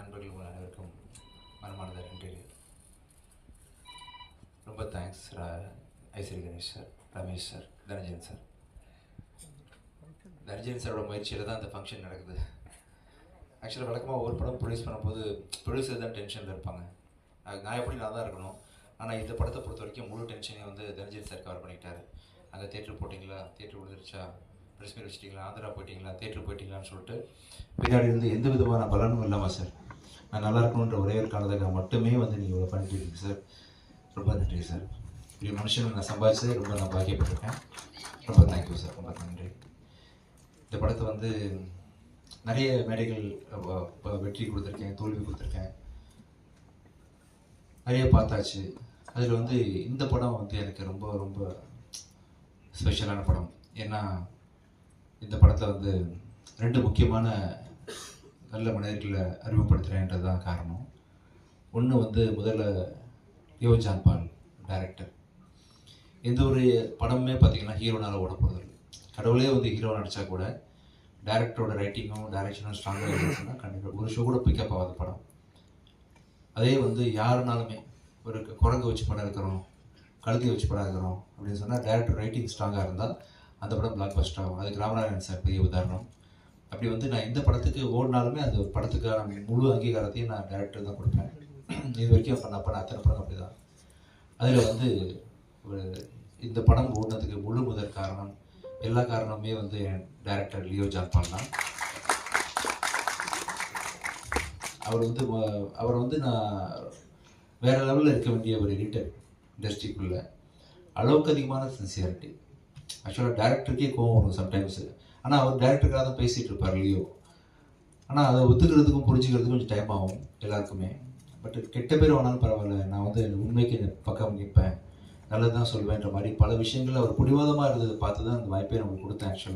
நண்பர்கள் உங்கள் அனைவருக்கும் மனமார்ந்த நன்றி. ரொம்ப thanks Ishari Ganesh sir, Ramesh sir, Dhananjayan sir. Dhananjayan சாரோட முயற்சியில் தான் அந்த ஃபங்க்ஷன் நடக்குது. ஆக்சுவலாக வழக்கமாக ஒவ்வொரு படம் ப்ரொடியூஸ் பண்ணும்போது ப்ரொடியூசர் தான் டென்ஷனில் இருப்பாங்க. நான் எப்படி நான் தான் இருக்கணும். ஆனால் இந்த படத்தை பொறுத்த வரைக்கும் முழு டென்ஷனையும் வந்து தனஞ்சயன் சார் கவர் பண்ணிக்கிட்டாரு. அங்கே தேட்டர் போட்டிங்களா, தேட்டர் விழுந்துருச்சா, ப்ரெஸ் மீட் வச்சிட்டிங்களா, ஆந்திரா போயிட்டீங்களா, தேட்டர் போயிட்டீங்களான்னு சொல்லிட்டு பின்னாடி இருந்து எந்த விதமான பலனும் இல்லாமல் சார் நான் நல்லா இருக்கணுன்ற ஒரே ஒரு காரணத்துக்காக மட்டுமே வந்து நீங்கள் இவ்வளோ பண்ணிட்டு இருக்கீங்க சார். ரொம்ப நன்றி சார். இப்படி மனுஷன் நான் சம்பாதிச்சதே ரொம்ப நான் பாக்கியப்பட்டிருக்கேன். ரொம்ப தேங்க்யூ சார், ரொம்ப நன்றி. இந்த படத்தை வந்து நிறைய மேடைகள் வெற்றி கொடுத்துருக்கேன், தோல்வி கொடுத்துருக்கேன், நிறைய பார்த்தாச்சு. அதில் வந்து இந்த படம் வந்து எனக்கு ரொம்ப ரொம்ப ஸ்பெஷலான படம். ஏன்னா இந்த படத்தில் வந்து 2 முக்கியமான நல்ல மனிதர்களை அறிமுகப்படுத்துகிறேன்றது தான் காரணம். ஒன்று வந்து முதல்ல லியோ ஜான் பால் டைரக்டர். எந்த ஒரு படமுமே பார்த்திங்கன்னா ஹீரோனால் ஓட போகிறது இல்லை. கடவுளே வந்து ஹீரோ நடித்தா கூட டைரக்டரோட ரைட்டிங்கும் டைரக்ஷனும் ஸ்ட்ராங்காக இருந்துச்சுன்னா கண்டிப்பாக ஒரு ஷோ கூட பிக்கப் ஆகாத படம். அதே வந்து யாருனாலுமே ஒரு குரங்கு வச்சு படம் இருக்கிறோம், கழுதை வச்சு படம் இருக்கிறோம் அப்படின்னு சொன்னால் டைரக்டர் ரைட்டிங் ஸ்ட்ராங்காக இருந்தால் அந்த படம் பிளாக் பஸ்டர் ஆகும். அதுக்கு ராமநாதன் சார் பெரிய உதாரணம். அப்படி வந்து நான் எந்த படத்துக்கு ஓடினாலுமே அந்த படத்துக்கான முழு அங்கீகாரத்தையும் நான் டைரக்டர் தான் கொடுப்பேன். இது வரைக்கும் பண்ண அத்தனை படம் அப்படி தான். அதில் வந்து ஒரு இந்த படம் ஓடினதுக்கு முழு முதல் காரணம், எல்லா காரணமுமே வந்து என் டைரக்டர் லியோ ஜான் பால் தான். அவர் வந்து நான் வேறு லெவலில் இருக்க வேண்டிய ஒரு எடிட்டர் இண்டஸ்ட்ரிக்குள்ளே. அளவுக்கு அதிகமான சின்சியாரிட்டி. ஆக்சுவலாக டேரக்டருக்கே கோவம் வரும் சம்டைம்ஸு. ஆனால் அவர் டேரக்டருக்காக தான் பேசிகிட்டு இருப்பார் லியோ. ஆனால் அதை ஒத்துக்கிறதுக்கும் புரிஞ்சுக்கிறதுக்கும் கொஞ்சம் டைம் ஆகும் எல்லாருக்குமே. பட் கெட்ட பேர் வேணாலும் பரவாயில்ல, நான் வந்து உண்மைக்கு பக்கம் நிற்பேன், நல்லது தான் சொல்வேன்ற மாதிரி பல விஷயங்கள் அவர் பிடிவாதமாக இருந்ததை பார்த்து தான் அந்த வாய்ப்பை நமக்கு கொடுத்தேன் ஆக்சுவலாக.